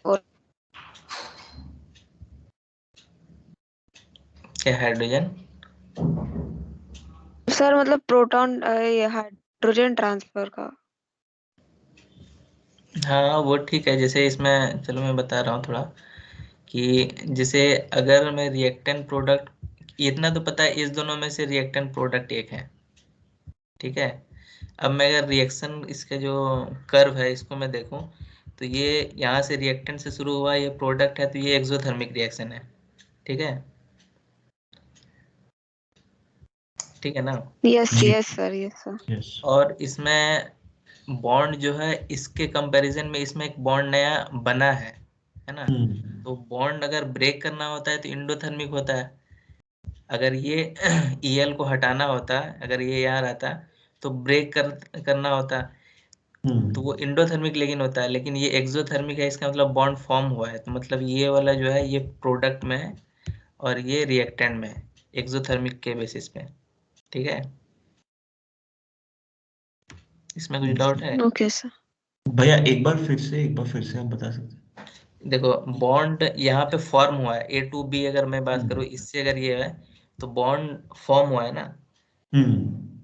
Speaker 2: और
Speaker 1: क्या हाइड्रोजन?
Speaker 2: सर मतलब प्रोटॉन ये हाइड्रोजन ट्रांसफर का।
Speaker 1: हाँ वो ठीक है। जैसे इसमें चलो मैं बता रहा हूँ थोड़ा कि जैसे अगर मैं रिएक्टेंट प्रोडक्ट, इतना तो पता है इस दोनों में से रिएक्टेंट प्रोडक्ट एक है, ठीक है। अब मैं अगर रिएक्शन इसका जो कर्व है इसको मैं देखूं तो ये यहाँ से रिएक्टेंट से शुरू हुआ, ये प्रोडक्ट है, तो ये एक्सोथर्मिक रिएक्शन है, ठीक है। ठीक है ना।
Speaker 2: Yes
Speaker 3: ji.
Speaker 2: Yes sir, yes sir.
Speaker 3: Yes.
Speaker 1: और इसमें बॉन्ड जो है इसके कंपैरिजन में इसमें एक बॉन्ड नया बना है ना। तो बॉन्ड अगर ब्रेक करना होता है तो इंडोथर्मिक होता है। अगर ये ईएल को हटाना होता, अगर ये यहाँ रहता तो ब्रेक करना होता, तो वो इंडोथर्मिक लेकिन होता है। लेकिन ये एक्सोथर्मिक है, इसका मतलब बॉन्ड फॉर्म हुआ है, तो मतलब ये वाला जो है ये प्रोडक्ट में है और ये रिएक्टेंट में है, एक्सोथर्मिक के बेसिस पे, ठीक है। इसमें कुछ डाउट है?
Speaker 2: Okay sir.
Speaker 3: भैया एक बार फिर से आप बता सकते
Speaker 1: देखो बॉन्ड यहाँ पे फॉर्म हुआ है, ए टू बी अगर मैं बात करूँ,
Speaker 3: हैं?
Speaker 1: इससे अगर ये है तो बॉन्ड फॉर्म हुआ है ना।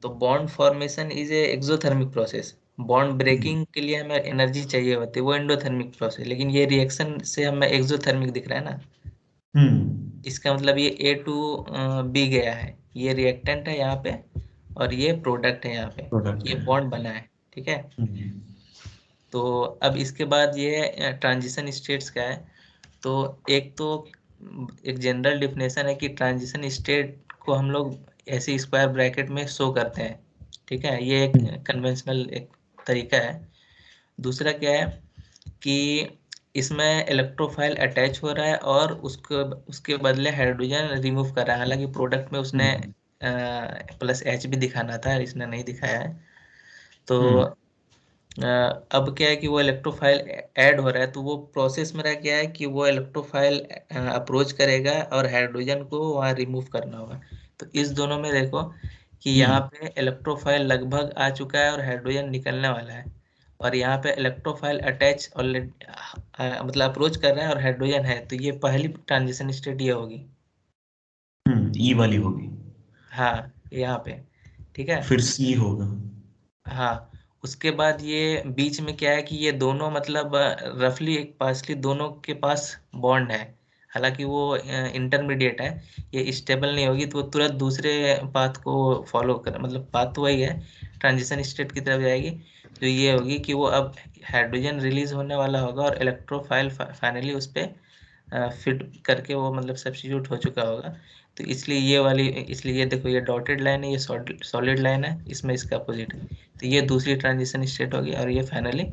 Speaker 1: तो bond formation is a exothermic process. Bond breaking के लिए हमें एनर्जी चाहिए होती है, वो एंडोथर्मिक प्रोसेस। लेकिन ये रिएक्शन से हमें एक्सोथर्मिक दिख रहा है ना। इसका मतलब ये ए टू बी गया है, ये रिएक्टेंट है यहाँ पे और ये प्रोडक्ट है यहाँ पे,
Speaker 3: प्रोडक्ट
Speaker 1: ये
Speaker 3: है।
Speaker 1: बॉन्ड बना है, ठीक है। तो अब इसके बाद ये ट्रांजिशन स्टेट्स का है। तो एक जनरल डिफिनेशन है कि ट्रांजिशन स्टेट को हम लोग ऐसे स्क्वायर ब्रैकेट में शो करते हैं, ठीक है। ये एक कन्वेंशनल एक तरीका है। दूसरा क्या है कि इसमें इलेक्ट्रोफाइल अटैच हो रहा है और उसको उसके बदले हाइड्रोजन रिमूव कर रहा है। हालांकि प्रोडक्ट में उसने प्लस एच भी दिखाना था, इसने नहीं दिखाया है। तो अब क्या है कि वो इलेक्ट्रोफाइल ऐड हो रहा है, तो वो प्रोसेस मेरा क्या है कि वो इलेक्ट्रोफाइल अप्रोच करेगा और हाइड्रोजन को वहाँ रिमूव करना होगा। तो इस दोनों में देखो कि यहाँ पे इलेक्ट्रोफाइल लगभग आ चुका है और हाइड्रोजन निकलने वाला है, और यहाँ पे इलेक्ट्रोफाइल अटैच ऑलरेडी मतलब अप्रोच कर रहा है और हाइड्रोजन है, तो ये पहली ट्रांजिशन स्टेट ये होगी।
Speaker 3: ई वाली होगी।
Speaker 1: हाँ यहाँ पे, ठीक है।
Speaker 3: फिर सी होगा।
Speaker 1: हाँ उसके बाद ये बीच में क्या है कि ये दोनों मतलब रफली एक पासली दोनों के पास बॉन्ड है। हालांकि वो इंटरमीडिएट है, ये स्टेबल नहीं होगी, तो वो तुरंत दूसरे पाथ को फॉलो कर, मतलब पाथ तो वही है, ट्रांजिशन स्टेट की तरफ जाएगी। तो ये होगी कि वो अब हाइड्रोजन रिलीज होने वाला होगा और इलेक्ट्रोफाइल फाइनली उस पर फिट करके वो मतलब सब्स्टिट्यूट हो चुका होगा। तो इसलिए ये वाली, इसलिए ये देखो ये डॉटेड लाइन है, ये सॉलिड लाइन है, इसमें इसका अपोजिट है। तो ये दूसरी ट्रांजिशन स्टेट होगी और ये फाइनली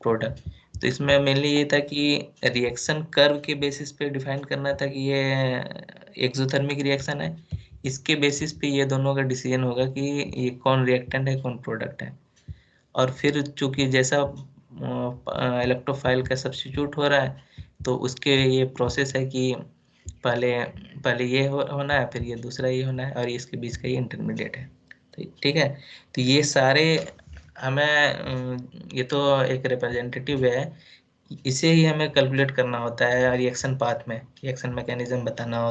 Speaker 1: प्रोडक्ट। तो इसमें मेनली ये था कि रिएक्शन कर्व के बेसिस पे डिफाइन करना था कि ये एक्सोथर्मिक रिएक्शन है। इसके बेसिस पे ये दोनों का डिसीजन होगा कि ये कौन रिएक्टेंट है कौन प्रोडक्ट है। और फिर चूंकि जैसा इलेक्ट्रोफाइल का सब्स्टिट्यूट हो रहा है, तो उसके ये प्रोसेस है कि पहले पहले ये होना है, फिर ये दूसरा ये होना है, और इसके बीच का ये इंटरमीडिएट है। तो ठीक है। तो ये सारे हमें ये तो एक रिप्रेजेंटेटिव है, इसे ही हमें कैलकुलेट करना होता है रिएक्शन पाथ में, रिएक्शन मैकेनिज्म बताना हो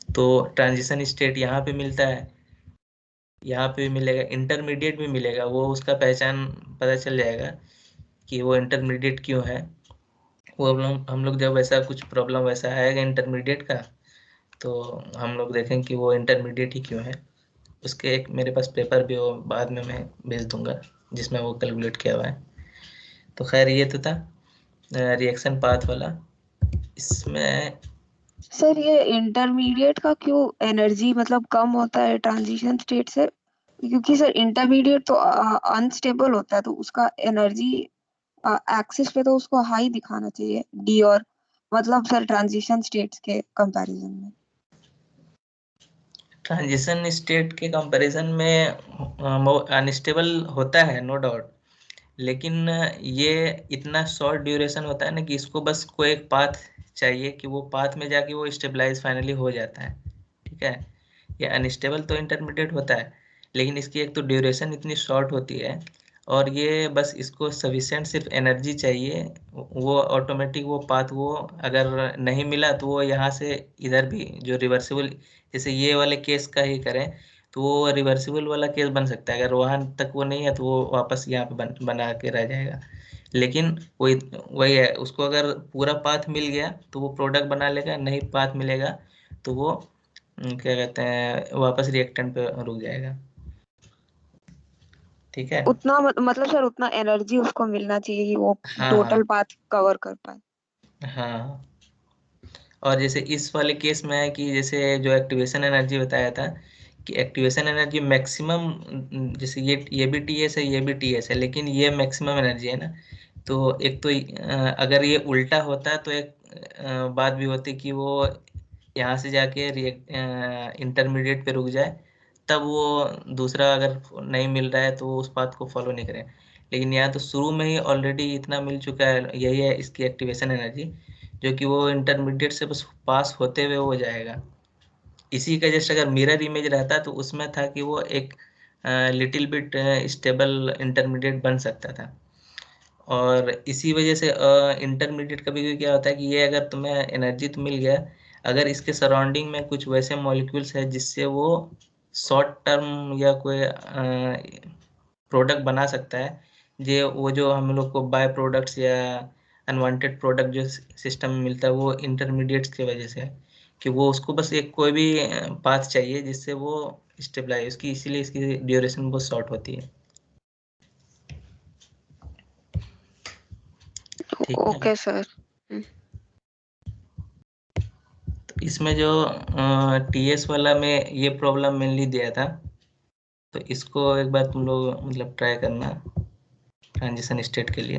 Speaker 1: तो ट्रांजिशन स्टेट यहाँ पे मिलता है, यहाँ पे भी मिलेगा, इंटरमीडिएट भी मिलेगा, वो उसका पहचान पता चल जाएगा कि वो इंटरमीडिएट क्यों है। वो हम लोग जब ऐसा कुछ प्रॉब्लम वैसा आएगा इंटरमीडिएट का, तो हम लोग देखें कि वो इंटरमीडिएट ही क्यों है। उसके एक मेरे पास पेपर भी, वो बाद में मैं भेज दूंगा, जिसमें वो कैलकुलेट किया हुआ है। तो खैर ये तो था रिएक्शन पाथ वाला। इसमें
Speaker 2: सर ये इंटरमीडिएट का क्यों एनर्जी मतलब कम होता है ट्रांजिशन स्टेट से? क्योंकि सर इंटरमीडिएट तो अनस्टेबल होता है, तो उसका एनर्जी एक्सिस पे तो उसको हाई दिखाना चाहिए डी, और मतलब सर ट्रांजिशन स्टेट्स के कंपैरिजन में।
Speaker 1: ट्रांजिशन स्टेट के कंपैरिजन में अनस्टेबल होता है, नो डाउट, लेकिन ये इतना शॉर्ट ड्यूरेशन होता है ना कि इसको बस कोई एक पाथ चाहिए कि वो पाथ में जाके वो स्टेबलाइज फाइनली हो जाता है। ठीक है, ये अनस्टेबल तो इंटरमीडिएट होता है, लेकिन इसकी एक तो ड्यूरेशन इतनी शॉर्ट होती है, और ये बस इसको सफिशिएंट सिर्फ एनर्जी चाहिए, वो ऑटोमेटिक वो पाथ वो अगर नहीं मिला तो वो यहाँ से इधर भी जो रिवर्सिबल, जैसे ये वाले केस का ही करें तो वो रिवर्सिबल वाला केस बन सकता है, अगर वहां तक वो नहीं है तो वो वापस यहाँ पे बना के रह जाएगा। लेकिन वही वही है, उसको अगर पूरा पाथ मिल गया तो वो प्रोडक्ट बना लेगा, नहीं पाथ मिलेगा तो वो क्या कहते हैं वापस रिएक्टेंट पे रुक जाएगा। ठीक है।
Speaker 2: उतना मतलब सर उतना एनर्जी उसको मिलना चाहिए कि वो
Speaker 1: हाँ
Speaker 2: टोटल पाथ कवर कर पाए।
Speaker 1: हाँ। और जैसे इस वाले केस में है कि जैसे जो एक्टिवेशन एनर्जी बताया था कि एक्टिवेशन एनर्जी मैक्सिमम, जैसे ये भी टीएस है, ये भी टीएस है, लेकिन ये मैक्सिमम एनर्जी है ना। तो एक तो अगर ये उल्टा होता तो एक बात भी होती कि वो यहाँ से जाके इंटरमीडिएट पे रुक जाए, तब वो दूसरा अगर नहीं मिल रहा है तो वो उस बात को फॉलो नहीं करें। लेकिन यहाँ तो शुरू में ही ऑलरेडी इतना मिल चुका है, यही है इसकी एक्टिवेशन एनर्जी, जो कि वो इंटरमीडिएट से बस पास होते हुए हो जाएगा। इसी का जैसे अगर मिरर इमेज रहता तो उसमें था कि वो एक लिटिल बिट स्टेबल इंटरमीडिएट बन सकता था। और इसी वजह से इंटरमीडिएट कभी कभी क्या होता है कि ये अगर तुम्हें एनर्जी तो मिल गया, अगर इसके सराउंडिंग में कुछ वैसे मॉलिक्यूल्स है जिससे वो शॉर्ट टर्म या कोई प्रोडक्ट बना सकता है, जो वो जो हम लोग को बाय प्रोडक्ट्स या अनवांटेड प्रोडक्ट जो सिस्टम में मिलता है वो इंटरमीडिएट्स की वजह से है, कि वो उसको बस एक कोई भी पाथ चाहिए जिससे वो स्टेबलाइज उसकी, इसीलिए इसकी ड्यूरेशन बहुत शॉर्ट होती है। ठीक है।
Speaker 2: Okay sir.
Speaker 1: इसमें जो टीएस वाला में ये प्रॉब्लम मेनली दिया था, तो इसको एक बार तुम लोग मतलब ट्राई करना ट्रांजिशन स्टेट के लिए,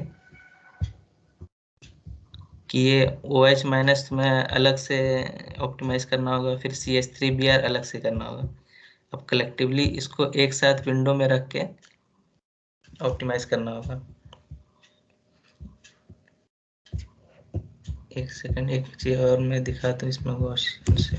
Speaker 1: कि ये ओ एच माइनस में अलग से ऑप्टिमाइज करना होगा, फिर C H three B R अलग से करना होगा। अब कलेक्टिवली इसको एक साथ विंडो में रख के ऑप्टिमाइज करना होगा। एक सेकंड, एक चीज और मैं दिखाता हूँ इसमें गॉसियन से।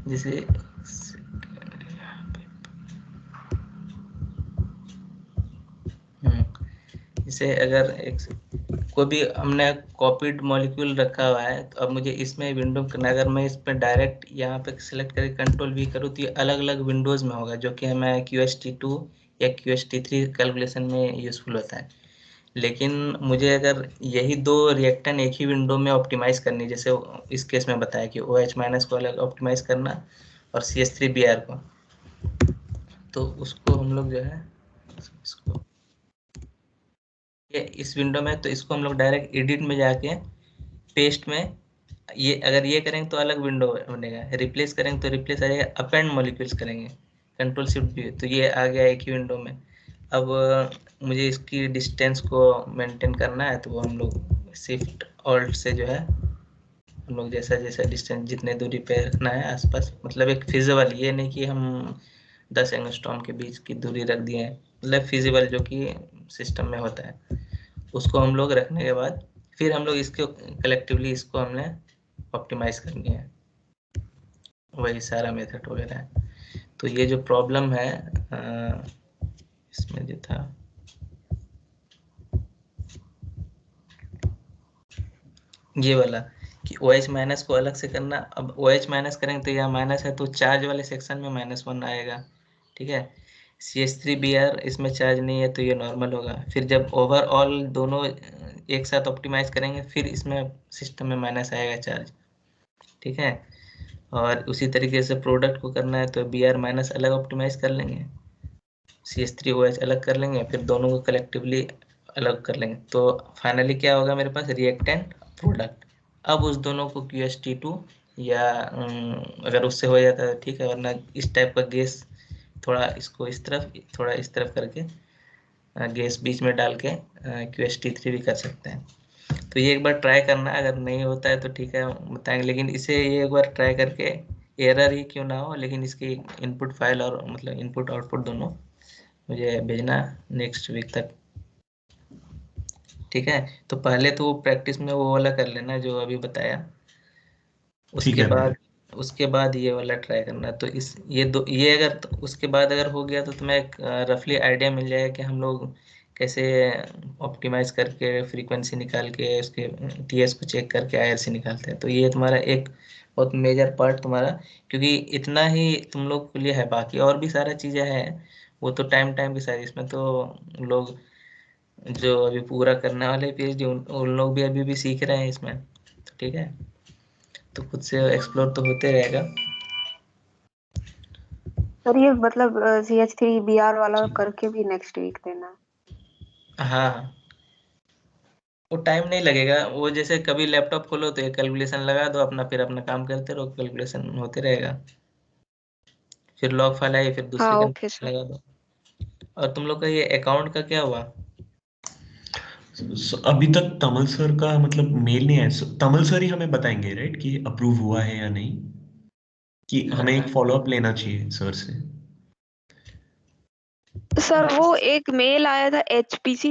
Speaker 1: जैसे जैसे अगर एक कोई भी हमने कॉपीड मॉलिक्यूल रखा हुआ है, तो अब मुझे इसमें विंडो करना, अगर मैं इस पर डायरेक्ट यहाँ पे सिलेक्ट करके कंट्रोल वी करूँ तो ये अलग अलग विंडोज में होगा, जो कि हमें QST2 या QST3 कैलकुलेशन में यूजफुल होता है। लेकिन मुझे अगर यही दो रिएक्टेंट एक ही विंडो में ऑप्टिमाइज करनी, जैसे इस केस में बताया कि OH माइनस को अलग ऑप्टिमाइज करना और CH3Br को, तो उसको हम लोग जो है इसको ये इस विंडो में, तो इसको हम लोग डायरेक्ट एडिट में जाके पेस्ट में, ये अगर ये करेंगे तो अलग विंडो बनेगा, रिप्लेस करेंगे तो रिप्लेस आ जाएगा, अपेंड मॉलिक्यूल्स करेंगे कंट्रोल शिफ्ट भी, तो ये आ गया एक ही विंडो में। अब मुझे इसकी डिस्टेंस को मेंटेन करना है, तो वो हम लोग शिफ्ट ऑल्ट से जो है हम लोग जैसा जैसा डिस्टेंस जितने दूरी पे रखना है आसपास, मतलब एक फिजिबल, ये नहीं कि हम 10 एंगस्ट्रॉम के बीच की दूरी रख दिए हैं, मतलब फिजिबल जो कि सिस्टम में होता है, उसको हम लोग रखने के बाद फिर हम लोग इसको कलेक्टिवली इसको हमने ऑप्टिमाइज करनी है, वही सारा मेथड वगैरह है। तो ये जो प्रॉब्लम है इसमें जो था ये वाला कि OH माइनस को अलग से करना। अब OH माइनस करेंगे तो यहाँ माइनस है तो चार्ज वाले सेक्शन में -1 आएगा, ठीक है। CH3Br इसमें चार्ज नहीं है तो ये नॉर्मल होगा। फिर जब ओवरऑल दोनों एक साथ ऑप्टिमाइज करेंगे फिर इसमें सिस्टम में माइनस आएगा चार्ज, ठीक है। और उसी तरीके से प्रोडक्ट को करना है तो Br माइनस अलग ऑप्टिमाइज कर लेंगे, CH3OH अलग कर लेंगे, फिर दोनों को कलेक्टिवली अलग कर लेंगे। तो फाइनली क्या होगा मेरे पास, रिएक्टेंट प्रोडक्ट। अब उस दोनों को QST2 या अगर उससे हो जाता है ठीक है, वरना इस टाइप का गैस थोड़ा इसको इस तरफ थोड़ा इस तरफ करके गैस बीच में डाल के QST3 भी कर सकते हैं। तो ये एक बार ट्राई करना, अगर नहीं होता है तो ठीक है बताएंगे, लेकिन इसे ये एक बार ट्राई करके एरर ही क्यों ना हो, लेकिन इसकी इनपुट फाइल और मतलब इनपुट आउटपुट दोनों मुझे भेजना नेक्स्ट वीक तक, ठीक है। तो पहले तो प्रैक्टिस में वो वाला कर लेना जो अभी बताया,
Speaker 3: ठीक
Speaker 1: उसके
Speaker 3: है
Speaker 1: बाद ये वाला ट्राई करना। तो इस ये अगर तो उसके बाद अगर हो गया तो तुम्हें एक रफली आइडिया मिल जाएगा कि हम लोग कैसे ऑप्टिमाइज करके फ्रीक्वेंसी निकाल के उसके TS को चेक करके IRC निकालते हैं। तो ये तुम्हारा एक बहुत मेजर पार्ट तुम्हारा, क्योंकि इतना ही तुम लोग के लिए है, बाकी और भी सारा चीज़ें हैं वो तो टाइम के साथ। इसमें तो लोग जो अभी पूरा करने वाले PhD उन लोग भी अभी भी सीख रहे हैं इसमें, तो ठीक है। तो खुद से एक्सप्लोर तो होते रहेगा।
Speaker 2: सर ये मतलब CH3Br वाला करके भी नेक्स्ट वीक देना।
Speaker 1: हाँ, वो टाइम नहीं लगेगा, वो जैसे कभी लैपटॉप खोलो तो एक कैलकुलेशन लगा दो अपना, फिर अपना काम करते रहो, कैलकुलेशन होते रहेगा। फिर लॉग फाइल आई फिर
Speaker 2: हाँ
Speaker 1: दूसरी
Speaker 2: ओके
Speaker 1: कैलकुलेशन
Speaker 2: सर।
Speaker 1: लगा दो। और तुम लोग का ये अकाउंट का क्या हुआ?
Speaker 3: अभी तक तमल सर का मतलब मेल नहीं आया। तमल सर ही हमें बताएंगे राइट कि अप्रूव हुआ है या नहीं, कि हमें एक फॉलोअप लेना चाहिए सर से।
Speaker 2: सर वो एक मेल आया था HPC